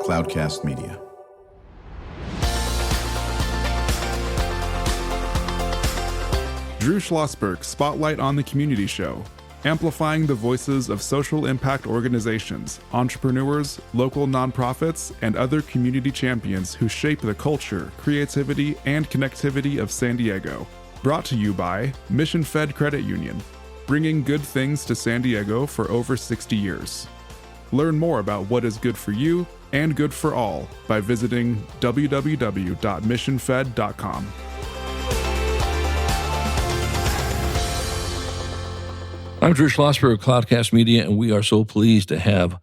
Cloudcast Media. Drew Schlosberg Spotlight on the Community Show, amplifying the voices of social impact organizations, entrepreneurs, local nonprofits, and other community champions who shape the culture, creativity, and connectivity of San Diego. Brought to you by Mission Fed Credit Union, bringing good things to San Diego for over 60 years. Learn more about what is good for you and good for all by visiting www.missionfed.com. I'm Drew Schlosberg of Cloudcast Media, and we are so pleased to have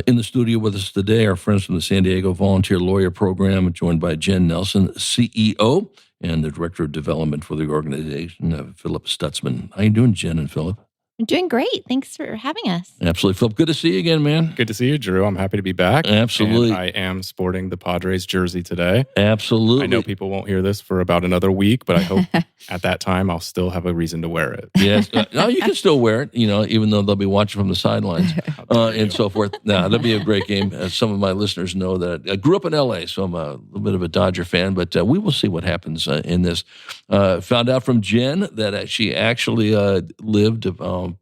in the studio with us today our friends from the San Diego Volunteer Lawyer Program, joined by Jenn Nelson, CEO, and the Director of Development for the organization, Philip Stutzman. How you doing, Jenn and Philip? I'm doing great. Thanks for having us. Absolutely. Philip, good to see you again, man. Good to see you, Drew. I'm happy to be back. Absolutely. And I am sporting the Padres jersey today. Absolutely. I know people won't hear this for about another week, but I hope at that time I'll still have a reason to wear it. Yes. No, you can still wear it, even though they'll be watching from the sidelines and so forth. That'll be a great game. Some of my listeners know that I grew up in L.A., so I'm a little bit of a Dodger fan, but we will see what happens in this. Found out from Jenn that she actually lived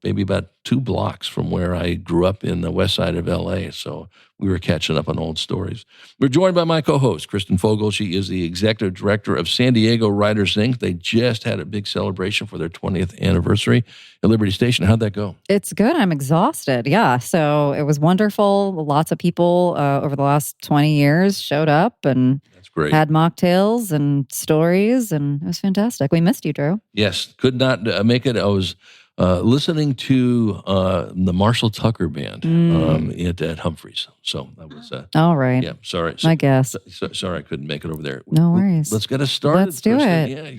maybe about 2 blocks from where I grew up in the west side of L.A., so we were catching up on old stories. We're joined by my co-host, Kristen Fogel. She is the Executive Director of San Diego Writers Inc. They just had a big celebration for their 20th anniversary at Liberty Station. How'd that go? It's good. I'm exhausted. Yeah, so it was wonderful. Lots of people over the last 20 years showed up and Great. Had mocktails and stories, and it was fantastic. We missed you, Drew. Yes, could not make it. I was listening to the Marshall Tucker Band at Humphreys. So that was... all right. Yeah, sorry. I guess. Sorry I couldn't make it over there. No worries. Let's get us started. Let's do it. Yeah.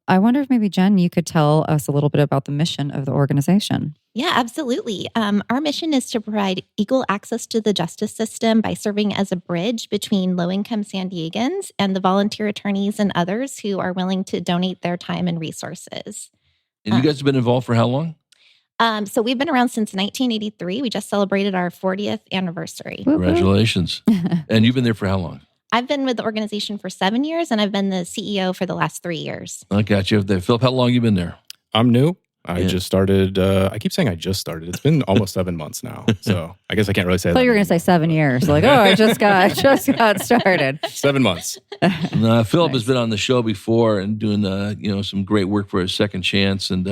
I wonder if maybe, Jenn, you could tell us a little bit about the mission of the organization. Yeah, absolutely. Our mission is to provide equal access to the justice system by serving as a bridge between low-income San Diegans and the volunteer attorneys and others who are willing to donate their time and resources. And you guys have been involved for how long? So we've been around since 1983. We just celebrated our 40th anniversary. Congratulations. And you've been there for how long? I've been with the organization for 7 years, and I've been the CEO for the last 3 years. I got you. Philip, how long have you been there? I'm new. I just started. I keep saying I just started. It's been almost 7 months now. So I guess I can't really say that. I thought you were going to say 7 years. Like, I just got started. 7 months. Philip has been on the show before and doing some great work for his Second Chance, and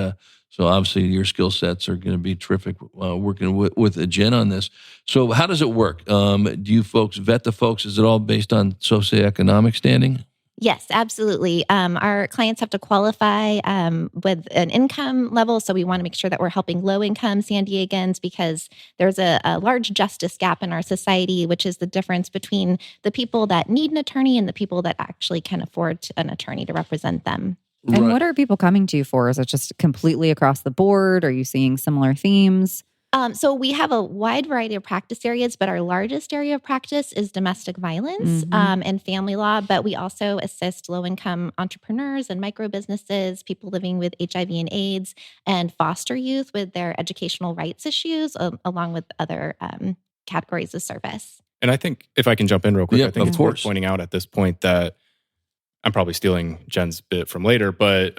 so obviously your skill sets are going to be terrific working with Jenn on this. So how does it work? Do you folks vet the folks? Is it all based on socioeconomic standing? Yes, absolutely. Our clients have to qualify with an income level, so we want to make sure that we're helping low-income San Diegans because there's a large justice gap in our society, which is the difference between the people that need an attorney and the people that actually can afford an attorney to represent them. And Right. what are people coming to you for? Is it just completely across the board? Are you seeing similar themes? So we have a wide variety of practice areas, but our largest area of practice is domestic violence and family law. But we also assist low-income entrepreneurs and micro businesses, people living with HIV and AIDS, and foster youth with their educational rights issues, along with other categories of service. And I think if I can jump in real quick, Yeah, I think of it's course. worth pointing out at this point that I'm probably stealing Jenn's bit from later, but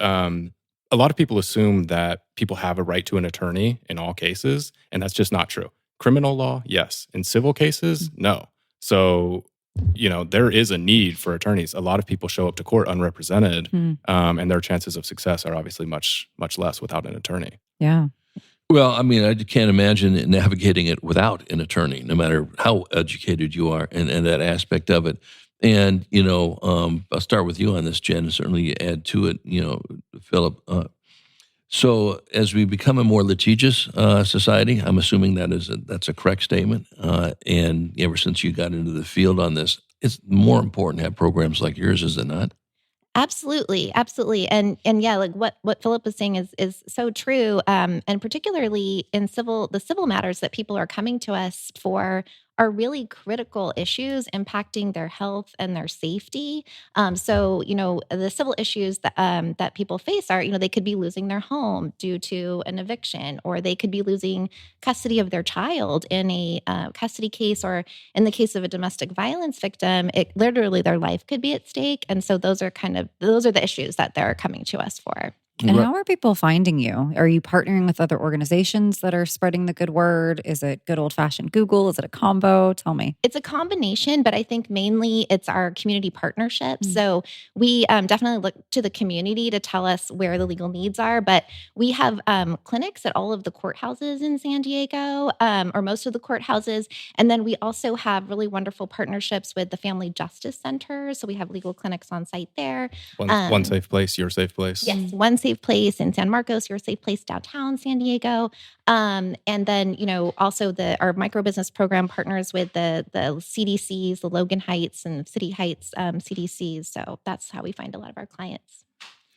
a lot of people assume that people have a right to an attorney in all cases, and that's just not true. Criminal law, yes. In civil cases, no. So, there is a need for attorneys. A lot of people show up to court unrepresented, and their chances of success are obviously much, much less without an attorney. Yeah. Well, I mean, I can't imagine navigating it without an attorney, no matter how educated you are and that aspect of it. And, I'll start with you on this, Jenn, and certainly add to it, Philip. So as we become a more litigious society, I'm assuming that's a correct statement. And ever since you got into the field on this, it's more important to have programs like yours, is it not? Absolutely. And yeah, like what Philip was saying is so true. And particularly in the civil matters that people are coming to us for are really critical issues impacting their health and their safety. So, the civil issues that people face are, they could be losing their home due to an eviction, or they could be losing custody of their child in a custody case, or in the case of a domestic violence victim, it literally their life could be at stake. And so those are the issues that they're coming to us for. And how are people finding you? Are you partnering with other organizations that are spreading the good word? Is it good old-fashioned Google? Is it a combo? Tell me. It's a combination, but I think mainly it's our community partnerships. So we definitely look to the community to tell us where the legal needs are. But we have clinics at all of the courthouses in San Diego, or most of the courthouses. And then we also have really wonderful partnerships with the Family Justice Center. So we have legal clinics on site there. One safe place, your safe place. Yes, one safe place in San Marcos, your safe place downtown San Diego. And then, also our micro business program partners with the CDCs, the Logan Heights and City Heights CDCs. So that's how we find a lot of our clients.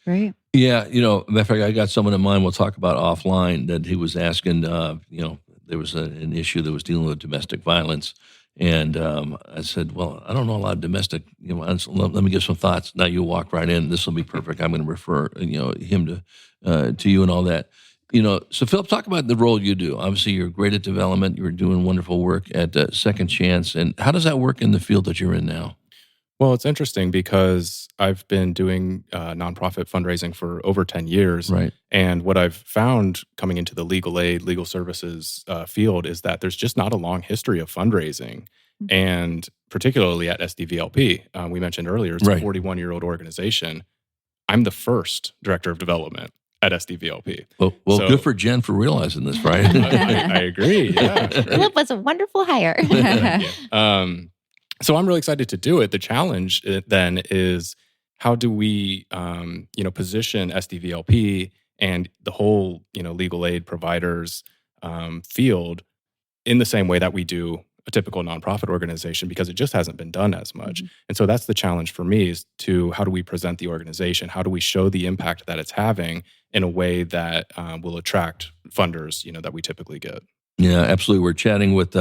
Great. Yeah, matter of fact, I got someone in mind we'll talk about offline that he was asking, there was an issue that was dealing with domestic violence. And I said, well, I don't know a lot of domestic, let me give some thoughts. Now you walk right in. This will be perfect. I'm going to refer, him to you and all that. So Philip, talk about the role you do. Obviously, you're great at development. You're doing wonderful work at Second Chance. And how does that work in the field that you're in now? Well, it's interesting because I've been doing nonprofit fundraising for over 10 years. Right. And what I've found coming into the legal aid, legal services field is that there's just not a long history of fundraising. And particularly at SDVLP, we mentioned earlier, it's a 41-year-old organization. I'm the first director of development at SDVLP. Well, so, good for Jenn for realizing this, right? I agree. Yeah, Philip was a wonderful hire. So I'm really excited to do it. The challenge then is how do we, position SDVLP and the whole, legal aid providers field in the same way that we do a typical nonprofit organization, because it just hasn't been done as much. And so that's the challenge for me, is to how do we present the organization? How do we show the impact that it's having in a way that will attract funders, that we typically get? Yeah, absolutely. We're chatting with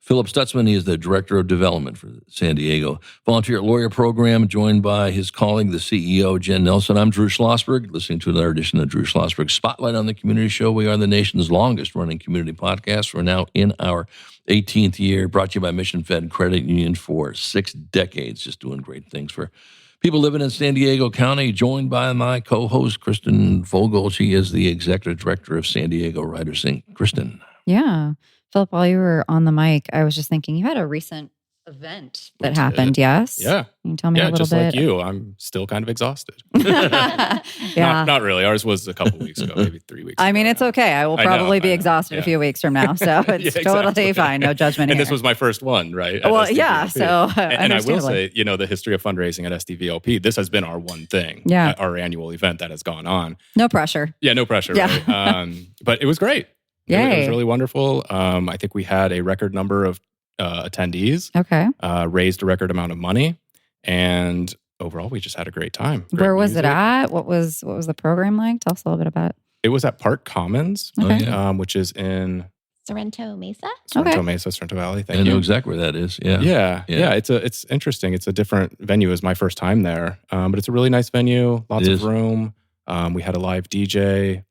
Philip Stutzman. He is the Director of Development for San Diego Volunteer Lawyer Program, joined by his colleague, the CEO, Jenn Nelson. I'm Drew Schlosberg, listening to another edition of Drew Schlosberg Spotlight on the Community Show. We are the nation's longest-running community podcast. We're now in our 18th year, brought to you by Mission Fed Credit Union for 6 decades, just doing great things for people living in San Diego County, joined by my co-host, Kristen Vogel. She is the Executive Director of San Diego Writers Inc. Kristen. Yeah. Philip, while you were on the mic, I was just thinking you had a recent event that happened, yes? Yeah. Can you tell me a little just bit? like you, I'm still kind of exhausted. Yeah. Not really. Ours was a couple weeks ago, maybe 3 weeks ago. I mean, it's okay. I will probably be exhausted a few weeks from now, so it's totally fine. No judgment And here. this was my first one, right? Well, yeah. So, and I will say, the history of fundraising at SDVLP, this has been our one thing. Yeah. Our annual event that has gone on. No pressure. Yeah, no pressure, Yeah. right? But it was great. Yay. It was really wonderful. I think we had a record number of attendees. Okay. Raised a record amount of money, and overall, we just had a great time. Great Where was music. it at? What was the program like? Tell us a little bit about it. It was at Park Commons, Okay. which is in Sorrento Mesa. Sorrento Mesa, Sorrento Valley. Thank I you. know exactly where that is. Yeah. Yeah. It's interesting. It's a different venue. It was my first time there, but it's a really nice venue. Lots of room. We had a live DJ.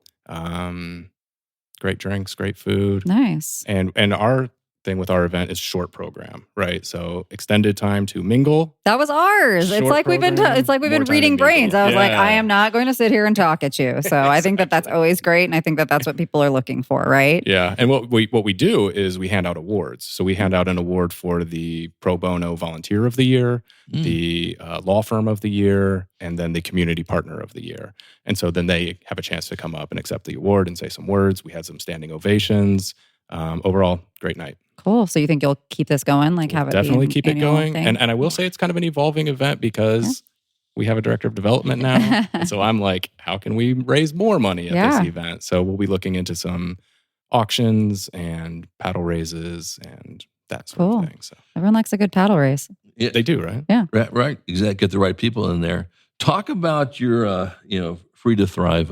Great drinks, great food. Nice. And our thing with our event is short program, right? So extended time to mingle. That was ours. It's like we've been reading brains. I was like, I am not going to sit here and talk at you. So I think that's always great, and I think that's what people are looking for, right? Yeah. And what we do is we hand out awards. So we hand out an award for the Pro Bono Volunteer of the Year, the Law Firm of the Year, and then the Community Partner of the Year. And so then they have a chance to come up and accept the award and say some words. We had some standing ovations. Overall, great night. Cool. So you think you'll keep this going? Like have it definitely be keep it going. thing? And I will say it's kind of an evolving event because we have a director of development now. And so I'm like, how can we raise more money at this event? So we'll be looking into some auctions and paddle raises and that sort of thing. So everyone likes a good paddle race. Yeah. They do, right? Yeah. Right. Exactly. Get the right people in there. Talk about your, Free to Thrive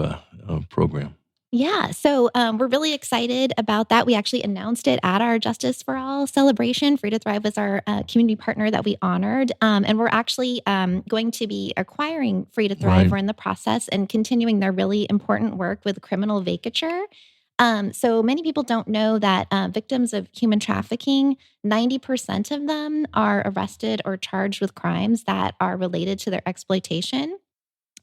program. Yeah, so we're really excited about that. We actually announced it at our Justice for All celebration. Free to Thrive was our community partner that we honored. And we're actually going to be acquiring Free to Thrive. Right. We're in the process and continuing their really important work with criminal vacature. So many people don't know that victims of human trafficking, 90% of them are arrested or charged with crimes that are related to their exploitation.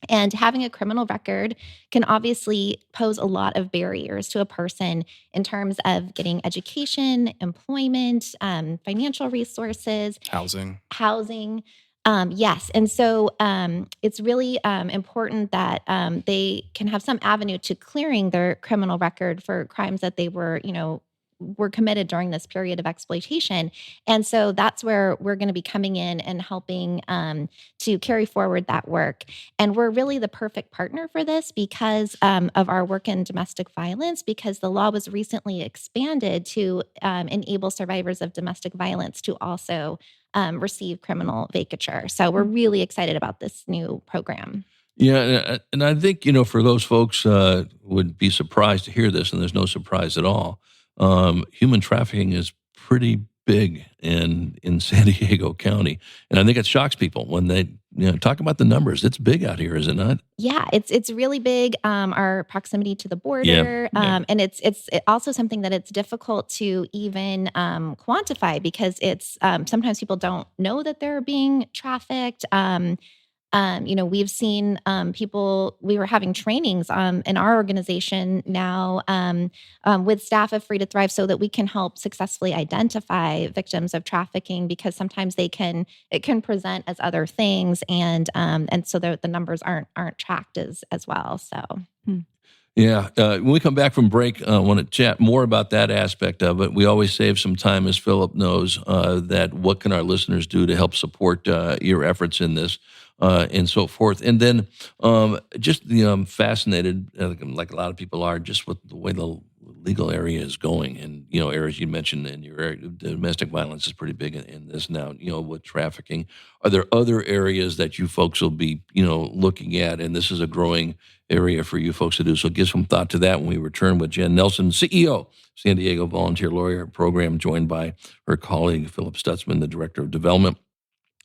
And having a criminal record can obviously pose a lot of barriers to a person in terms of getting education, employment, financial resources, Housing. Yes. And so it's really important that they can have some avenue to clearing their criminal record for crimes that they were committed during this period of exploitation. And so that's where we're going to be coming in and helping to carry forward that work. And we're really the perfect partner for this because of our work in domestic violence, because the law was recently expanded to enable survivors of domestic violence to also receive criminal vacature. So we're really excited about this new program. Yeah, and I think, for those folks who would be surprised to hear this, and there's no surprise at all, human trafficking is pretty big in San Diego County. And I think it shocks people when they talk about the numbers. It's big out here, is it not? Yeah, it's really big, our proximity to the border. And it's also something that it's difficult to even quantify because it's sometimes people don't know that they're being trafficked. We've seen people, we were having trainings in our organization now with staff of Free to Thrive so that we can help successfully identify victims of trafficking because sometimes it can present as other things and so the numbers aren't tracked as well. So. Yeah. When we come back from break, I want to chat more about that aspect of it. We always save some time, as Philip knows, that what can our listeners do to help support your efforts in this and so forth. And then I'm fascinated, like a lot of people are, just with the way the legal area is going. And, areas you mentioned in your area, domestic violence is pretty big in this now, with trafficking. Are there other areas that you folks will be, looking at? And this is a growing area for you folks to do. So give some thought to that when we return with Jenn Nelson, CEO, San Diego Volunteer Lawyer Program, joined by her colleague, Philip Stutzman, the Director of Development.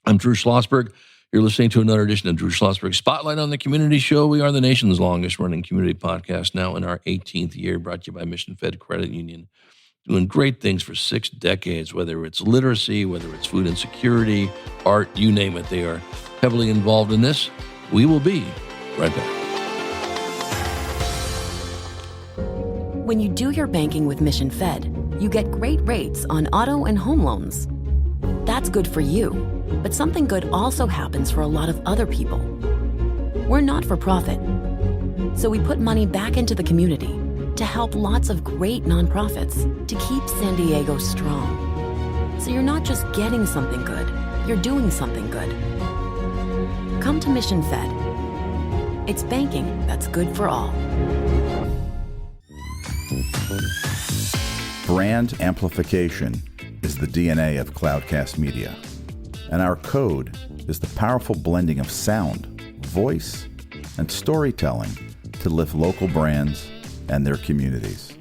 I'm Drew Schlosberg. You're listening to another edition of Drew Schlosberg Spotlight on the Community Show. We are the nation's longest running community podcast, now in our 18th year, brought to you by Mission Fed Credit Union, doing great things for 6 decades, whether it's literacy, whether it's food insecurity, art, you name it. They are heavily involved in this. We will be right back. When you do your banking with Mission Fed, you get great rates on auto and home loans. That's good for you, but something good also happens for a lot of other people. We're not for profit, so we put money back into the community to help lots of great nonprofits to keep San Diego strong. So you're not just getting something good, you're doing something good. Come to Mission Fed. It's banking that's good for all. Brand amplification is the DNA of Cloudcast Media, and our code is the powerful blending of sound, voice, and storytelling to lift local brands and their communities.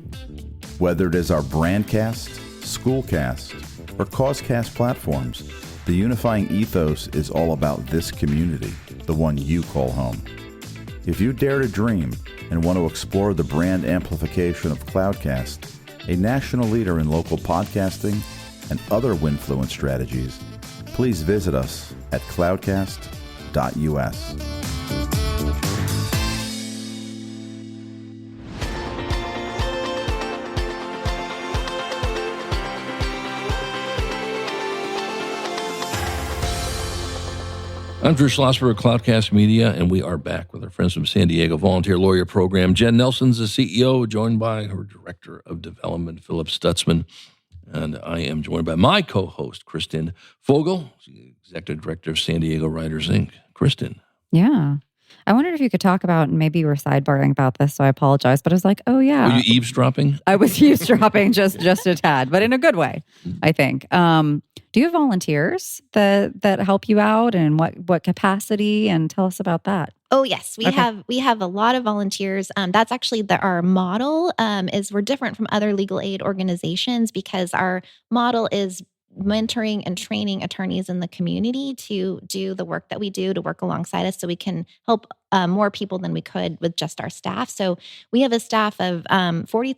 Whether it is our Brandcast, Schoolcast, or Causecast platforms, the unifying ethos is all about this community, the one you call home. If you dare to dream and want to explore the brand amplification of Cloudcast, a national leader in local podcasting and other Winfluence strategies, please visit us at cloudcast.us. I'm Drew Schlosberg, Cloudcast Media, and we are back with our friends from San Diego Volunteer Lawyer Program. Jenn Nelson's the CEO, joined by her Director of Development, Philip Stutzman. And I am joined by my co-host, Kristen Fogel, Executive Director of San Diego Writers, Inc. Kristen. Yeah. I wondered if you could talk about, and maybe you were sidebarding about this, so I apologize, but I was like, oh yeah. Were you eavesdropping? I was eavesdropping just a tad, but in a good way, I think. Do you have volunteers that help you out, and what capacity? And tell us about that. Oh yes, we have a lot of volunteers. That's actually our model. Is we're different from other legal aid organizations because our model is mentoring and training attorneys in the community to do the work that we do, to work alongside us, so we can help more people than we could with just our staff. So we have a staff of roughly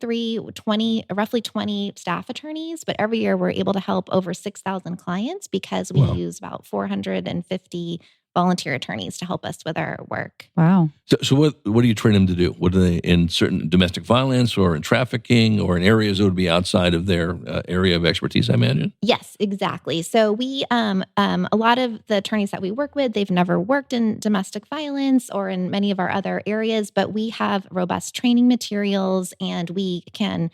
20 staff attorneys, but every year we're able to help over 6,000 clients because we use about 450 volunteer attorneys to help us with our work. Wow. So what do you train them to do? What are they in certain domestic violence or in trafficking or in areas that would be outside of their area of expertise, I imagine? Yes, exactly. So we, a lot of the attorneys that we work with, they've never worked in domestic violence or in many of our other areas, but we have robust training materials and we can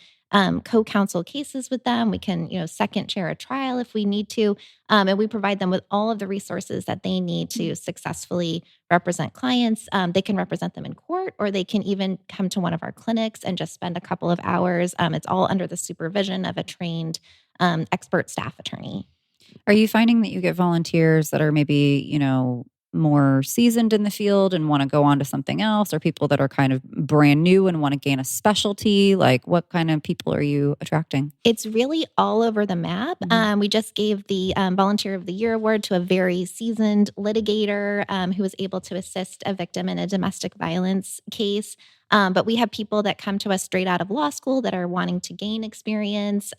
co-counsel cases with them. We can, second chair a trial if we need to. And we provide them with all of the resources that they need to successfully represent clients. They can represent them in court, or they can even come to one of our clinics and just spend a couple of hours. It's all under the supervision of a trained expert staff attorney. Are you finding that you get volunteers that are maybe, more seasoned in the field and want to go on to something else, or people that are kind of brand new and want to gain a specialty? Like, what kind of people are you attracting? It's really all over the map. We just gave the Volunteer of the Year award to a very seasoned litigator who was able to assist a victim in a domestic violence case. But we have people that come to us straight out of law school that are wanting to gain experience.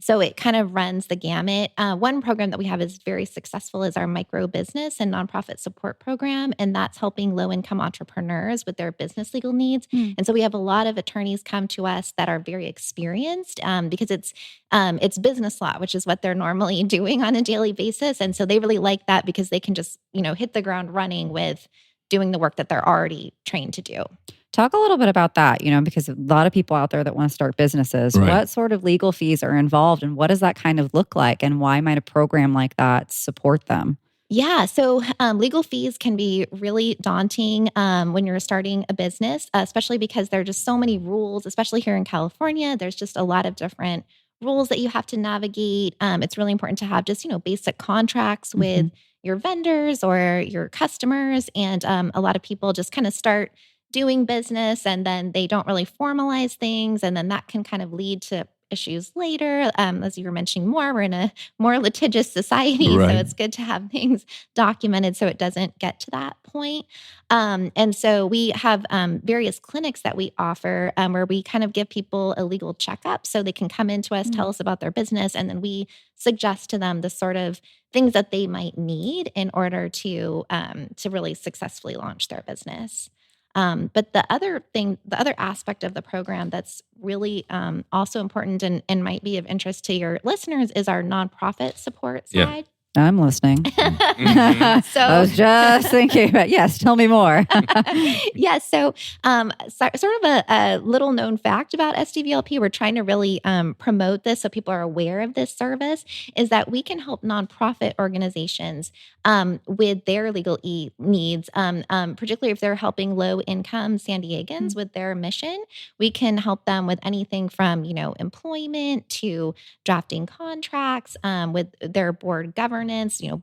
So it kind of runs the gamut. One program that we have is very successful is our micro business and nonprofit support program. And that's helping low-income entrepreneurs with their business legal needs. And so we have a lot of attorneys come to us that are very experienced because it's business law, which is what they're normally doing on a daily basis. And so they really like that because they can just, hit the ground running with doing the work that they're already trained to do. Talk a little bit about that, because a lot of people out there that want to start businesses, Right. What sort of legal fees are involved and what does that kind of look like? And why might a program like that support them? Yeah. So legal fees can be really daunting when you're starting a business, especially because there are just so many rules, especially here in California. There's just a lot of different rules that you have to navigate. It's really important to have just, basic contracts with your vendors or your customers. And a lot of people just kind of start doing business and then they don't really formalize things. And then that can kind of lead to issues later. As you were mentioning we're in a more litigious society. Right. So it's good to have things documented so it doesn't get to that point. And so we have various clinics that we offer where we kind of give people a legal checkup so they can come into us, tell us about their business, and then we suggest to them the sort of things that they might need in order to really successfully launch their business. But the other aspect of the program that's really also important and might be of interest to your listeners is our nonprofit support side. I'm listening. So I was just thinking about, yes, tell me more. Yes. So sort of a little known fact about SDVLP, we're trying to really promote this so people are aware of this service, is that we can help nonprofit organizations with their legal needs, particularly if they're helping low-income San Diegans with their mission. We can help them with anything from, employment to drafting contracts with their board governance,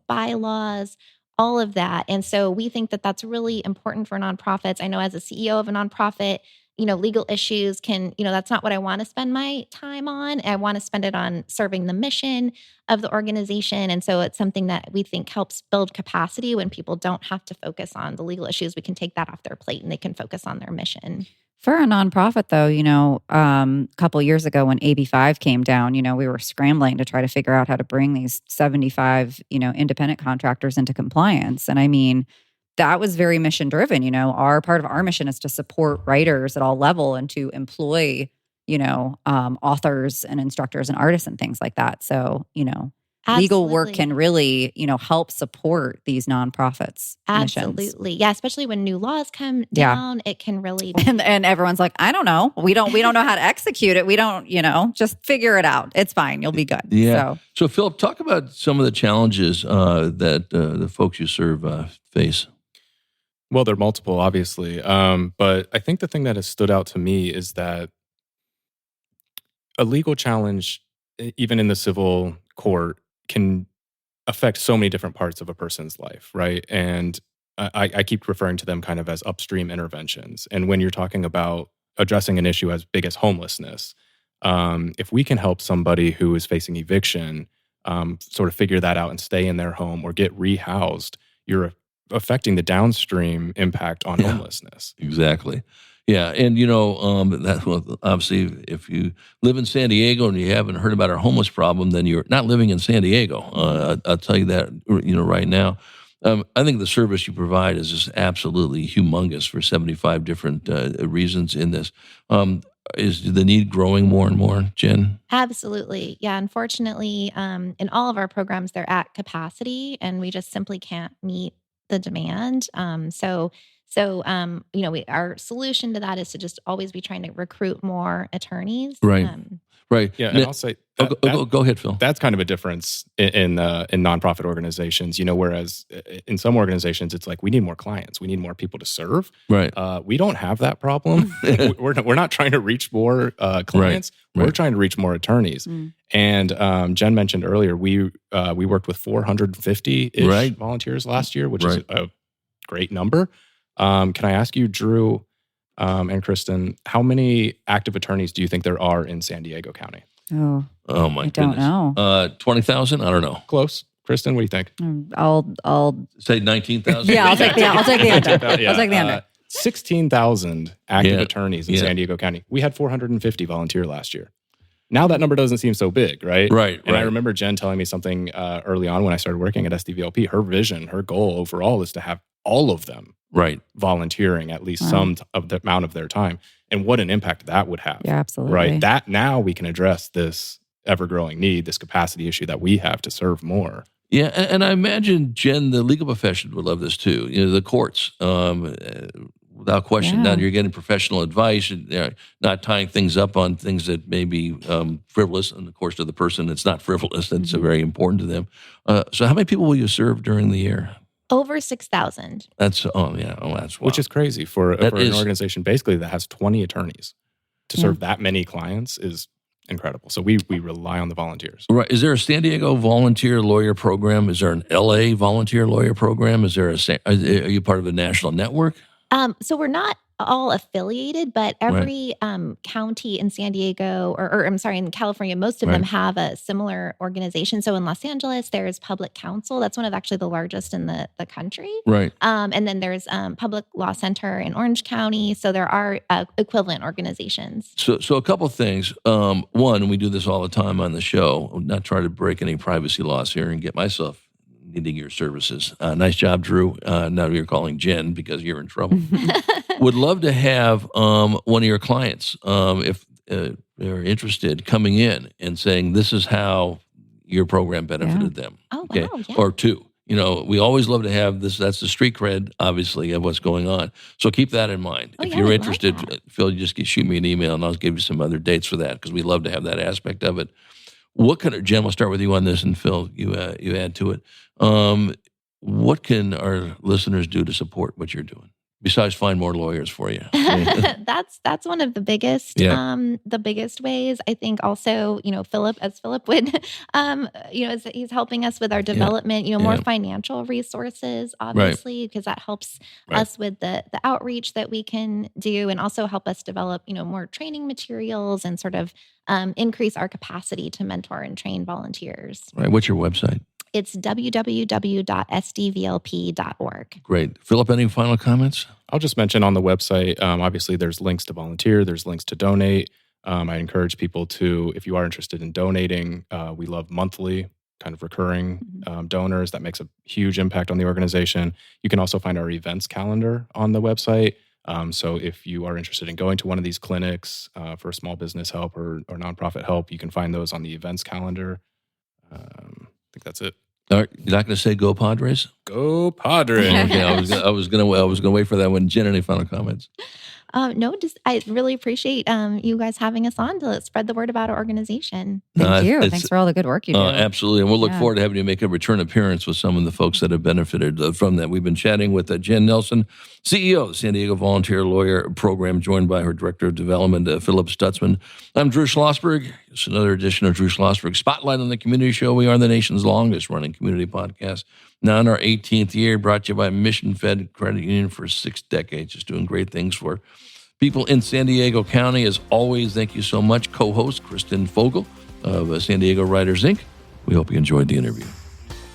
bylaws, all of that. And so we think that that's really important for nonprofits. I know as a CEO of a nonprofit, legal issues that's not what I want to spend my time on. I want to spend it on serving the mission of the organization. And so it's something that we think helps build capacity when people don't have to focus on the legal issues. We can take that off their plate and they can focus on their mission. For a nonprofit, though, a couple of years ago when AB5 came down, we were scrambling to try to figure out how to bring these 75, independent contractors into compliance. And I mean, that was very mission driven. Our part of our mission is to support writers at all level and to employ, authors and instructors and artists and things like that. So, legal work can really, help support these nonprofits. Absolutely. Missions. Yeah. Especially when new laws come down, it can really be. And everyone's like, I don't know. We don't know how to execute it. We don't, just figure it out. It's fine. You'll be good. Yeah. So Philip, talk about some of the challenges that the folks you serve face. Well, there are multiple, obviously. But I think the thing that has stood out to me is that a legal challenge, even in the civil court, can affect so many different parts of a person's life, right? And I keep referring to them kind of as upstream interventions. And when you're talking about addressing an issue as big as homelessness, if we can help somebody who is facing eviction sort of figure that out and stay in their home or get rehoused, you're affecting the downstream impact on homelessness. Exactly. Yeah, and that obviously, if you live in San Diego and you haven't heard about our homeless problem, then you're not living in San Diego. I'll tell you that right now. I think the service you provide is just absolutely humongous for 75 different reasons in this. Is the need growing more and more, Jen? Absolutely. Yeah. Unfortunately, in all of our programs, they're at capacity and we just simply can't meet the demand. So our solution to that is to just always be trying to recruit more attorneys. Right. Right. Yeah. And I'll say, go ahead, Phil. That's kind of a difference in nonprofit organizations, whereas in some organizations, it's like, we need more clients. We need more people to serve. Right. We don't have that problem. We're not trying to reach more clients. Right. We're trying to reach more attorneys. And Jen mentioned earlier, we worked with 450-ish volunteers last year, which is a great number. Can I ask you, Drew and Kristen, how many active attorneys do you think there are in San Diego County? Oh my goodness. Don't know. 20,000? I don't know. Close. Kristen, what do you think? I'll say 19,000. Yeah, I'll take the under. I'll take the under. 16,000 active attorneys in San Diego County. We had 450 volunteer last year. Now that number doesn't seem so big, right? Right. And I remember Jen telling me something early on when I started working at SDVLP. Her vision, her goal overall is to have all of them volunteering at least some of the amount of their time, and what an impact that would have. Yeah, absolutely. Right. That now we can address this ever-growing need, this capacity issue that we have to serve more. Yeah, and I imagine, Jen, the legal profession would love this too. The courts, without question. Now you're getting professional advice, and not tying things up on things that may be frivolous. And of course, to the person that's not frivolous, that's very important to them. So how many people will you serve during the year? Over 6,000. That's that's wow. Which is crazy for an organization basically that has 20 attorneys to serve that many clients is incredible. So we rely on the volunteers. Right. Is there a San Diego volunteer lawyer program? Is there an LA volunteer lawyer program? Are you part of a national network? So we're not all affiliated, but every county in San Diego, or I'm sorry, in California, most of them have a similar organization. So in Los Angeles, there's Public Counsel. That's one of actually the largest in the country. Right. And then there's Public Law Center in Orange County. So there are equivalent organizations. So a couple things. One, we do this all the time on the show. I'm not trying to break any privacy laws here and get myself needing your services. Nice job, Drew. Now you're calling Jen because you're in trouble. Would love to have one of your clients, if they're interested, coming in and saying, this is how your program benefited them. Oh, wow. Yeah. Or two. We always love to have this. That's the street cred, obviously, of what's going on. So keep that in mind. If you're interested, Phil, you just shoot me an email and I'll give you some other dates for that because we love to have that aspect of it. Jen, we'll start with you on this, and Phil, you add to it. What can our listeners do to support what you're doing besides find more lawyers for you? That's one of the biggest ways. I think also, Philip would, as he's helping us with our development, more financial resources, obviously, because that helps us with the outreach that we can do, and also help us develop, more training materials and sort of increase our capacity to mentor and train volunteers. Right. What's your website? It's www.sdvlp.org. Great. Philip, any final comments? I'll just mention on the website, obviously there's links to volunteer, there's links to donate. I encourage people to, if you are interested in donating, we love monthly kind of recurring donors. That makes a huge impact on the organization. You can also find our events calendar on the website. So if you are interested in going to one of these clinics for small business help or nonprofit help, you can find those on the events calendar. I think that's it. All right, you're not going to say "Go Padres"? Go Padres! Okay, I was going to wait for that one. Jen, any final comments? No, I really appreciate you guys having us on to spread the word about our organization. Thank you. Thanks for all the good work you do. Absolutely. And we'll look forward to having you make a return appearance with some of the folks that have benefited from that. We've been chatting with Jenn Nelson, CEO of the San Diego Volunteer Lawyer Program, joined by her Director of Development, Philip Stutzman. I'm Drew Schlosberg. It's another edition of Drew Schlosberg Spotlight on the Community Show. We are the nation's longest running community podcast. Now in our 18th year, brought to you by Mission Fed Credit Union for 6 decades, just doing great things for people in San Diego County. As always, thank you so much. Co-host Kristen Fogel of San Diego Writers, Inc. We hope you enjoyed the interview.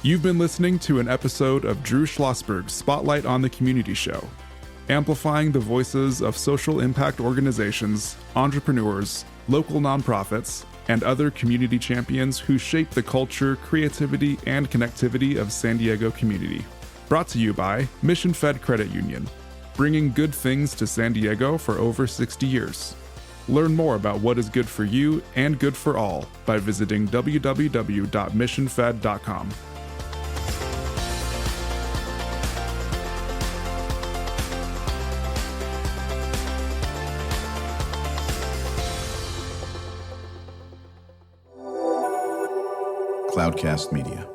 You've been listening to an episode of Drew Schlosberg's Spotlight on the Community Show, amplifying the voices of social impact organizations, entrepreneurs, local nonprofits, and other community champions who shape the culture, creativity, and connectivity of San Diego community. Brought to you by Mission Fed Credit Union, bringing good things to San Diego for over 60 years. Learn more about what is good for you and good for all by visiting www.missionfed.com. Cloudcast Media.